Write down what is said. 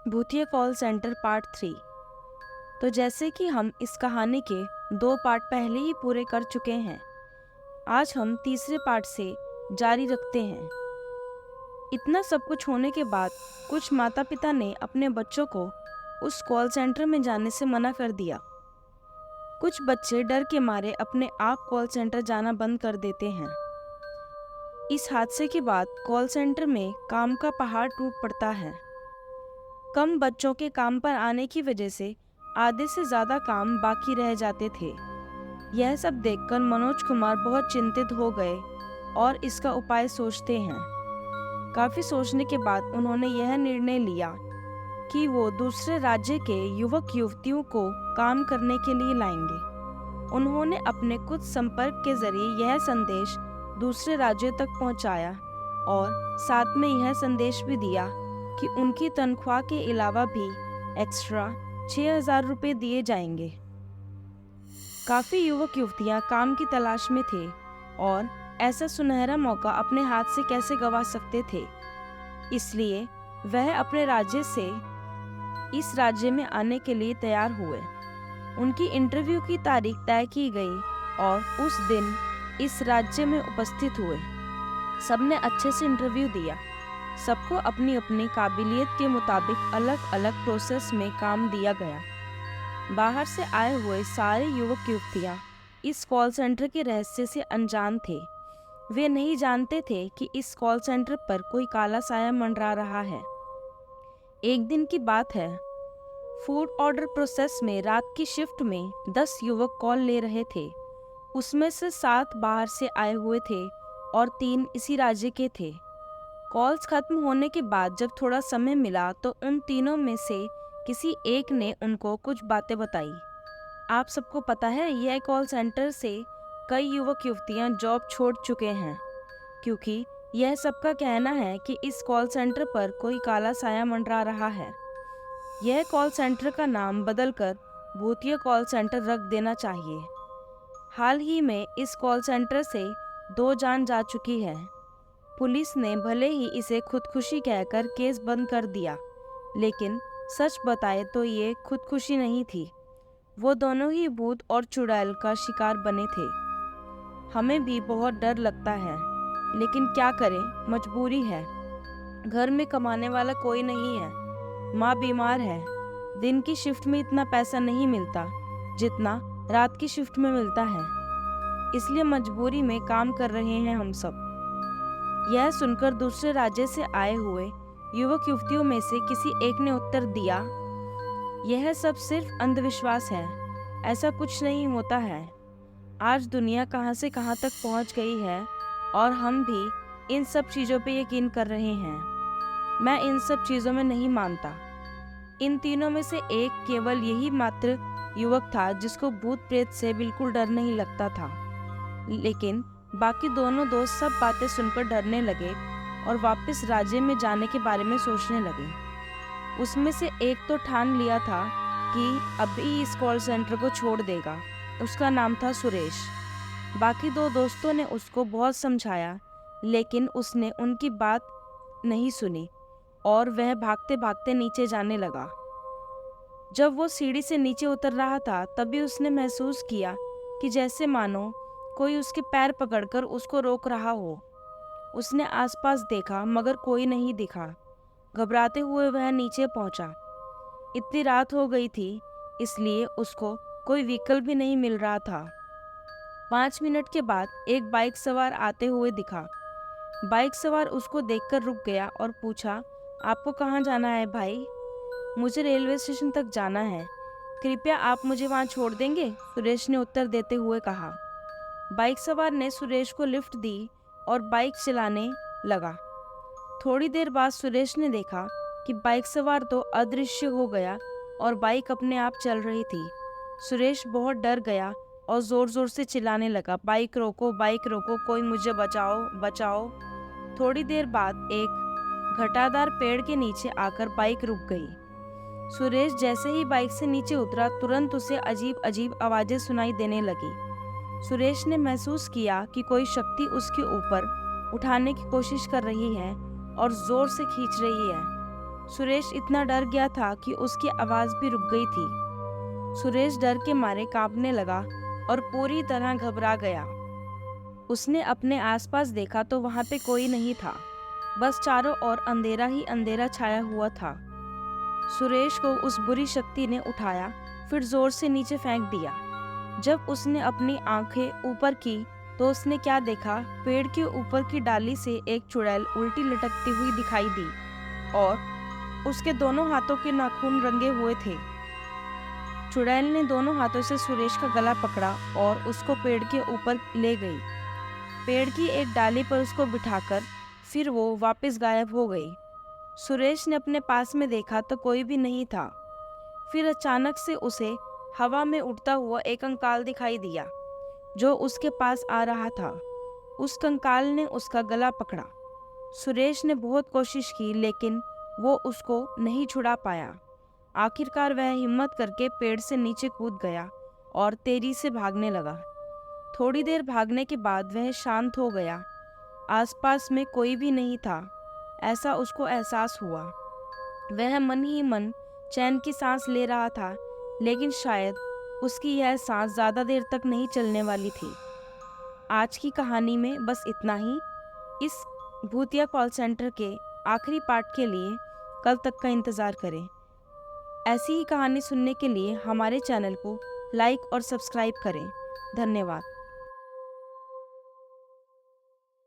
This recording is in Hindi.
भूतिया कॉल सेंटर पार्ट 3। तो जैसे कि हम इस कहानी के 2 पार्ट पहले ही पूरे कर चुके हैं, आज हम तीसरे पार्ट से जारी रखते हैं। इतना सब कुछ होने के बाद कुछ माता पिता ने अपने बच्चों को उस कॉल सेंटर में जाने से मना कर दिया। कुछ बच्चे डर के मारे अपने आप कॉल सेंटर जाना बंद कर देते हैं। इस हादसे के बाद कॉल सेंटर में काम का पहाड़ टूट पड़ता है। कम बच्चों के काम पर आने की वजह से आधे से ज़्यादा काम बाकी रह जाते थे। यह सब देखकर मनोज कुमार बहुत चिंतित हो गए और इसका उपाय सोचते हैं। काफ़ी सोचने के बाद उन्होंने यह निर्णय लिया कि वो दूसरे राज्य के युवक युवतियों को काम करने के लिए लाएंगे। उन्होंने अपने कुछ संपर्क के जरिए यह संदेश दूसरे राज्यों तक पहुंचाया और साथ में यह संदेश भी दिया कि उनकी तनख्वाह के अलावा भी एक्स्ट्रा 6,000 रुपये दिए जाएंगे। काफ़ी युवक युवतियां काम की तलाश में थे और ऐसा सुनहरा मौका अपने हाथ से कैसे गंवा सकते थे। इसलिए वह अपने राज्य से इस राज्य में आने के लिए तैयार हुए। उनकी इंटरव्यू की तारीख तय की गई और उस दिन इस राज्य में उपस्थित हुए। सबने अच्छे से इंटरव्यू दिया। सबको अपनी अपनी काबिलियत के मुताबिक अलग अलग प्रोसेस में काम दिया गया। बाहर से आए हुए सारे युवक युवतियां इस कॉल सेंटर के रहस्य से अनजान थे। वे नहीं जानते थे कि इस कॉल सेंटर पर कोई काला साया मंडरा रहा है। एक दिन की बात है, फूड ऑर्डर प्रोसेस में रात की शिफ्ट में 10 युवक कॉल ले रहे थे। उसमें से 7 बाहर से आए हुए थे और 3 इसी राज्य के थे। कॉल्स खत्म होने के बाद जब थोड़ा समय मिला तो उन तीनों में से किसी एक ने उनको कुछ बातें बताई। आप सबको पता है, यह कॉल सेंटर से कई युवक युवतियां जॉब छोड़ चुके हैं, क्योंकि यह सबका कहना है कि इस कॉल सेंटर पर कोई काला साया मंडरा रहा है। यह कॉल सेंटर का नाम बदलकर भूतिया कॉल सेंटर रख देना चाहिए। हाल ही में इस कॉल सेंटर से 2 जान जा चुकी है। पुलिस ने भले ही इसे खुदकुशी कहकर केस बंद कर दिया, लेकिन सच बताए तो ये खुदकुशी नहीं थी। वो दोनों ही भूत और चुड़ैल का शिकार बने थे। हमें भी बहुत डर लगता है, लेकिन क्या करें, मजबूरी है। घर में कमाने वाला कोई नहीं है। माँ बीमार है। दिन की शिफ्ट में इतना पैसा नहीं मिलता जितना रात की शिफ्ट में मिलता है, इसलिए मजबूरी में काम कर रहे हैं हम सब। यह सुनकर दूसरे राज्य से आए हुए युवक युवतियों में से किसी एक ने उत्तर दिया, यह सब सिर्फ अंधविश्वास है, ऐसा कुछ नहीं होता है। आज दुनिया कहां से कहां तक पहुंच गई है और हम भी इन सब चीज़ों पे यकीन कर रहे हैं। मैं इन सब चीज़ों में नहीं मानता। इन तीनों में से एक केवल यही मात्र युवक था जिसको भूत प्रेत से बिल्कुल डर नहीं लगता था, लेकिन बाकी दोनों दोस्त सब बातें सुनकर डरने लगे और वापस राज्य में जाने के बारे में सोचने लगे। उसमें से एक तो ठान लिया था कि अभी इस कॉल सेंटर को छोड़ देगा। उसका नाम था सुरेश। बाकी 2 दोस्तों ने उसको बहुत समझाया, लेकिन उसने उनकी बात नहीं सुनी और वह भागते भागते नीचे जाने लगा। जब वो सीढ़ी से नीचे उतर रहा था, तभी उसने महसूस किया कि जैसे मानो कोई उसके पैर पकड़कर उसको रोक रहा हो। उसने आसपास देखा मगर कोई नहीं दिखा। घबराते हुए वह नीचे पहुंचा। इतनी रात हो गई थी, इसलिए उसको कोई व्हीकल भी नहीं मिल रहा था। 5 मिनट के बाद एक बाइक सवार आते हुए दिखा। बाइक सवार उसको देखकर रुक गया और पूछा, आपको कहाँ जाना है भाई? मुझे रेलवे स्टेशन तक जाना है, कृपया आप मुझे वहाँ छोड़ देंगे? सुरेश ने उत्तर देते हुए कहा। बाइक सवार ने सुरेश को लिफ्ट दी और बाइक चलाने लगा। थोड़ी देर बाद सुरेश ने देखा कि बाइक सवार तो अदृश्य हो गया और बाइक अपने आप चल रही थी। सुरेश बहुत डर गया और जोर जोर से चिल्लाने लगा, बाइक रोको, कोई मुझे बचाओ बचाओ। थोड़ी देर बाद एक घटादार पेड़ के नीचे आकर बाइक रुक गई। सुरेश जैसे ही बाइक से नीचे उतरा, तुरंत उसे अजीब अजीब आवाज़ें सुनाई देने लगी। सुरेश ने महसूस किया कि कोई शक्ति उसके ऊपर उठाने की कोशिश कर रही है और जोर से खींच रही है। सुरेश इतना डर गया था कि उसकी आवाज़ भी रुक गई थी। सुरेश डर के मारे कांपने लगा और पूरी तरह घबरा गया। उसने अपने आसपास देखा तो वहाँ पे कोई नहीं था, बस चारों ओर अंधेरा ही अंधेरा छाया हुआ था। सुरेश को उस बुरी शक्ति ने उठाया, फिर जोर से नीचे फेंक दिया। जब उसने अपनी आंखें ऊपर की तो उसने क्या देखा, पेड़ के ऊपर की डाली से एक चुड़ैल उल्टी लटकती हुई दिखाई दी और उसके दोनों हाथों के नाखून रंगे हुए थे। चुड़ैल ने दोनों हाथों से सुरेश का गला पकड़ा और उसको पेड़ के ऊपर ले गई। पेड़ की एक डाली पर उसको बिठाकर फिर वो वापस गायब हो गई। सुरेश ने अपने पास में देखा तो कोई भी नहीं था। फिर अचानक से उसे हवा में उड़ता हुआ एक कंकाल दिखाई दिया जो उसके पास आ रहा था। उस कंकाल ने उसका गला पकड़ा। सुरेश ने बहुत कोशिश की लेकिन वो उसको नहीं छुड़ा पाया। आखिरकार वह हिम्मत करके पेड़ से नीचे कूद गया और तेजी से भागने लगा। थोड़ी देर भागने के बाद वह शांत हो गया। आसपास में कोई भी नहीं था, ऐसा उसको एहसास हुआ। वह मन ही मन चैन की सांस ले रहा था, लेकिन शायद उसकी यह सांस ज़्यादा देर तक नहीं चलने वाली थी। आज की कहानी में बस इतना ही। इस भूतिया कॉल सेंटर के आखिरी पार्ट के लिए कल तक का इंतज़ार करें। ऐसी ही कहानी सुनने के लिए हमारे चैनल को लाइक और सब्सक्राइब करें। धन्यवाद।